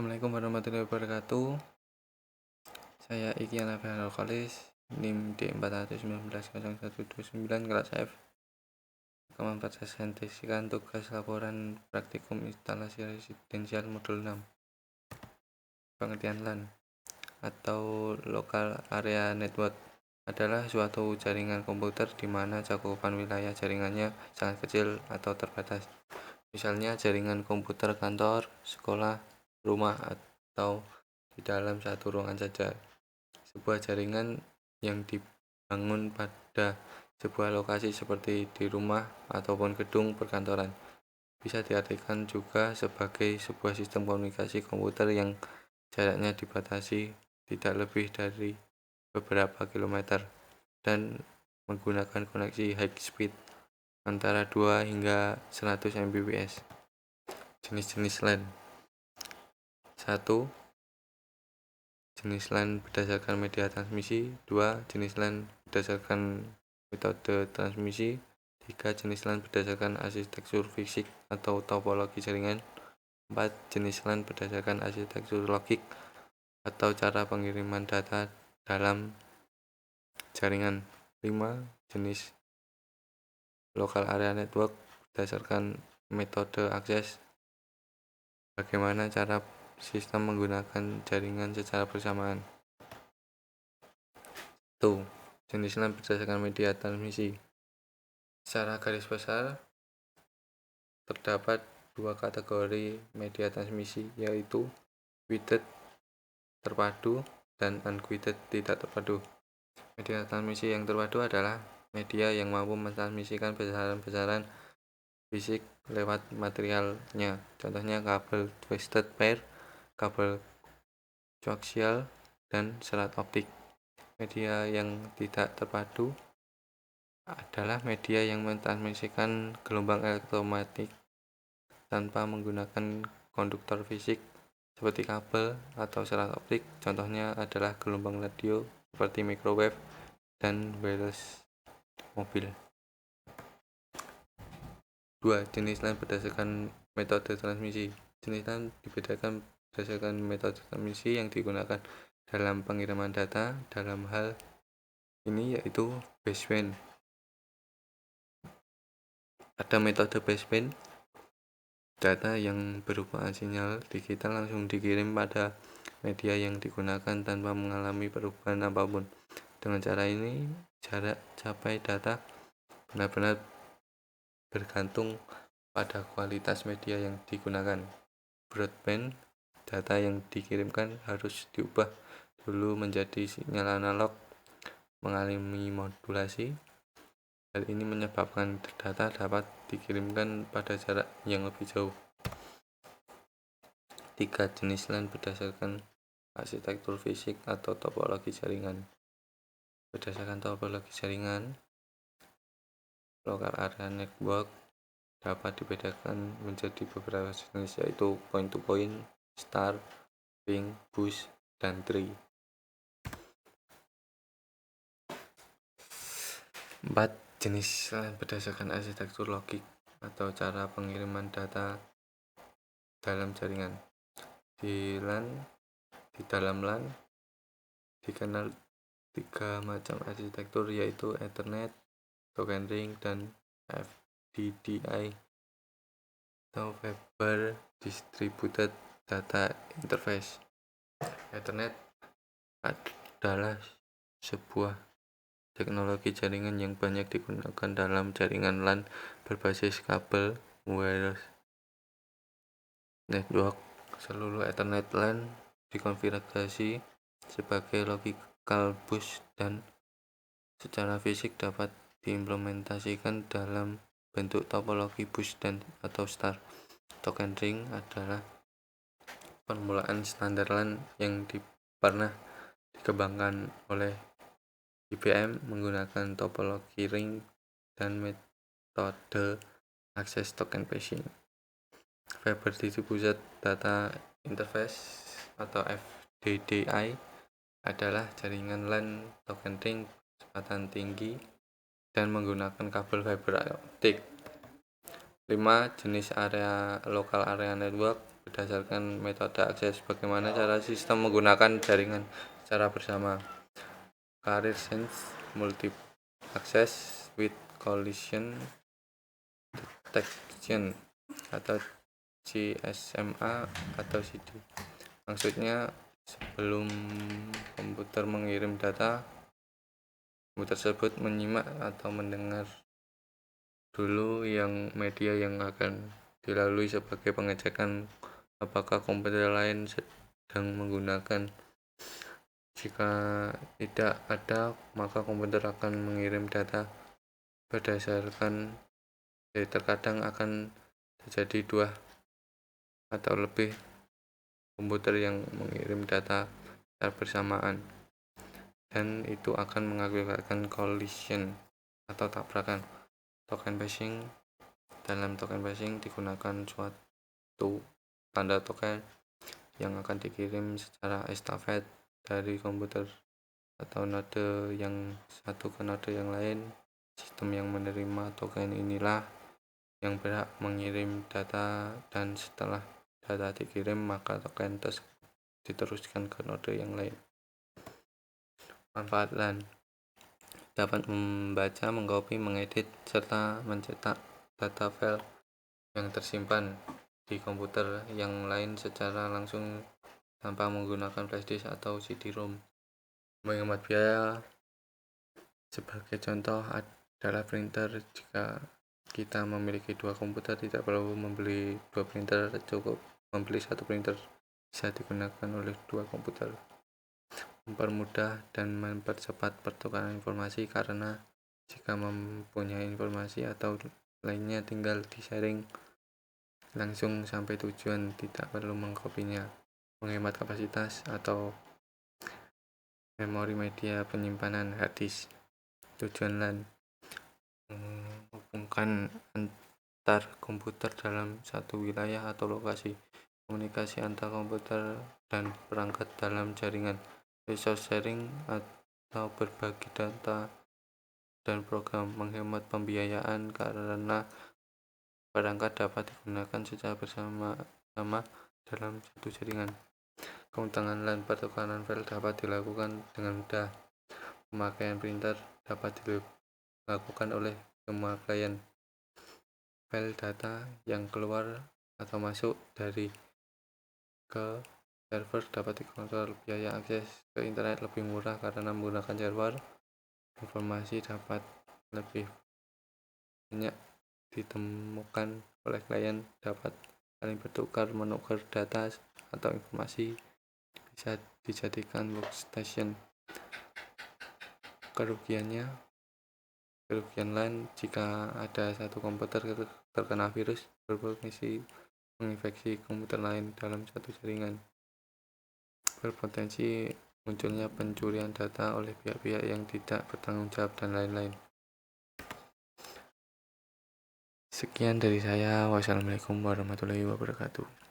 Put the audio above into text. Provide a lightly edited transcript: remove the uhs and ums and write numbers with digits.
Assalamualaikum warahmatullahi wabarakatuh. Saya Iki Anafianul Kholis, NIM D41901129 kelas F. Rekaman presentasikan tugas laporan praktikum instalasi residensial modul 6. Pengertian LAN atau Local Area Network adalah suatu jaringan komputer di mana cakupan wilayah jaringannya sangat kecil atau terbatas. Misalnya jaringan komputer kantor, sekolah, rumah, atau di dalam satu ruangan saja. Sebuah jaringan yang dibangun pada sebuah lokasi seperti di rumah ataupun gedung perkantoran bisa diartikan juga sebagai sebuah sistem komunikasi komputer yang jaraknya dibatasi tidak lebih dari beberapa kilometer dan menggunakan koneksi high speed antara 2 hingga 100 Mbps. Jenis-jenis LAN. 1. Jenis LAN berdasarkan media transmisi. 2. Jenis LAN berdasarkan metode transmisi. 3. Jenis LAN berdasarkan arsitektur fisik atau topologi jaringan. 4. Jenis LAN berdasarkan arsitektur logik atau cara pengiriman data dalam jaringan. 5. Jenis Local Area Network berdasarkan metode akses. Bagaimana cara sistem menggunakan jaringan secara bersamaan. 1. Jenis LAN berdasarkan media transmisi. Secara garis besar, terdapat dua kategori media transmisi, yaitu guided terpadu dan unguided tidak terpadu. Media transmisi yang terpadu adalah media yang mampu mentransmisikan besaran-besaran fisik lewat materialnya. Contohnya kabel twisted pair, kabel koaksial, dan serat optik. Media yang tidak terpadu adalah media yang mentransmisikan gelombang elektromagnetik tanpa menggunakan konduktor fisik seperti kabel atau serat optik. Contohnya adalah gelombang radio seperti microwave dan wireless mobil. 2. Jenis LAN berdasarkan metode transmisi. Jenis LAN dibedakan berdasarkan metode transmisi yang digunakan dalam pengiriman data. Dalam hal ini yaitu baseband. Pada metode baseband, data yang berupa sinyal digital langsung dikirim pada media yang digunakan tanpa mengalami perubahan apapun. Dengan cara ini, jarak capai data benar-benar bergantung pada kualitas media yang digunakan. Broadband, data yang dikirimkan harus diubah dulu menjadi sinyal analog mengalami modulasi. Hal ini menyebabkan data dapat dikirimkan pada jarak yang lebih jauh. 3. Jenis LAN berdasarkan arsitektur fisik atau topologi jaringan. Berdasarkan topologi jaringan, Local Area Network dapat dibedakan menjadi beberapa jenis, yaitu point-to-point, star, ring, bush, dan tree. 4. Jenis LAN berdasarkan arsitektur logik atau cara pengiriman data dalam jaringan. Di dalam LAN dikenal 3 macam arsitektur, yaitu Ethernet, token ring, dan FDDI atau Fiber Distributed Data Interface. Ethernet adalah sebuah teknologi jaringan yang banyak digunakan dalam jaringan LAN berbasis kabel wireless network. Seluruh Ethernet LAN dikonfigurasi sebagai logical bus dan secara fisik dapat diimplementasikan dalam bentuk topologi bus dan atau star. Token ring adalah permulaan standar LAN yang pernah dikembangkan oleh IBM menggunakan topologi ring dan metode akses token patching. Fiber Distributed Data Interface atau FDDI adalah jaringan LAN token ring kecepatan tinggi dan menggunakan kabel fiber optik. 5. Jenis Local Area Network berdasarkan metode akses. Bagaimana cara sistem menggunakan jaringan secara bersama. Carrier sense multi access with collision detection atau CSMA atau CD. Maksudnya, sebelum komputer mengirim data, komputer tersebut menyimak atau mendengar dulu yang media yang akan dilalui sebagai pengecekan apakah komputer lain sedang menggunakan. Jika tidak ada, maka komputer akan mengirim data berdasarkan. Jadi terkadang akan terjadi 2 atau lebih komputer yang mengirim data secara bersamaan, dan itu akan mengakibatkan collision atau tabrakan. Token phishing. Dalam token phishing digunakan suatu tanda token yang akan dikirim secara estafet dari komputer atau node yang satu ke node yang lain. Sistem yang menerima token inilah yang berhak mengirim data, dan setelah data dikirim maka token tersebut diteruskan ke node yang lain. Manfaat LAN. Dapat membaca, mengcopy, mengedit, serta mencetak data file yang tersimpan di komputer yang lain secara langsung tanpa menggunakan flash disk atau CD-ROM. Menghemat biaya. Sebagai contoh adalah printer. Jika kita memiliki 2 komputer, tidak perlu membeli 2 printer, cukup membeli 1 printer. Bisa digunakan oleh 2 komputer. Mempermudah dan mempercepat pertukaran informasi, karena jika mempunyai informasi atau lainnya tinggal di-sharing langsung sampai tujuan, tidak perlu mengkopinya. Menghemat kapasitas atau memori media penyimpanan hard disk. Tujuan LAN menghubungkan antar komputer dalam satu wilayah atau lokasi. Komunikasi antar komputer dan perangkat dalam jaringan. Resource sharing atau berbagi data dan program. Menghemat pembiayaan karena perangkat dapat digunakan secara bersama-sama dalam satu jaringan. Keuntungan LAN. Pertukaran file dapat dilakukan dengan mudah. Pemakaian printer dapat dilakukan oleh semua klien. File data yang keluar atau masuk dari ke server dapat dikontrol. Biaya akses ke internet lebih murah karena menggunakan server. Informasi dapat lebih banyak ditemukan oleh klien, dapat saling bertukar menukar data atau informasi, bisa dijadikan workstation. Kerugian LAN. Jika ada satu komputer terkena virus, berpotensi menginfeksi komputer lain dalam satu jaringan. Berpotensi munculnya pencurian data oleh pihak-pihak yang tidak bertanggung jawab, dan lain-lain. Sekian dari saya. Wassalamualaikum warahmatullahi wabarakatuh.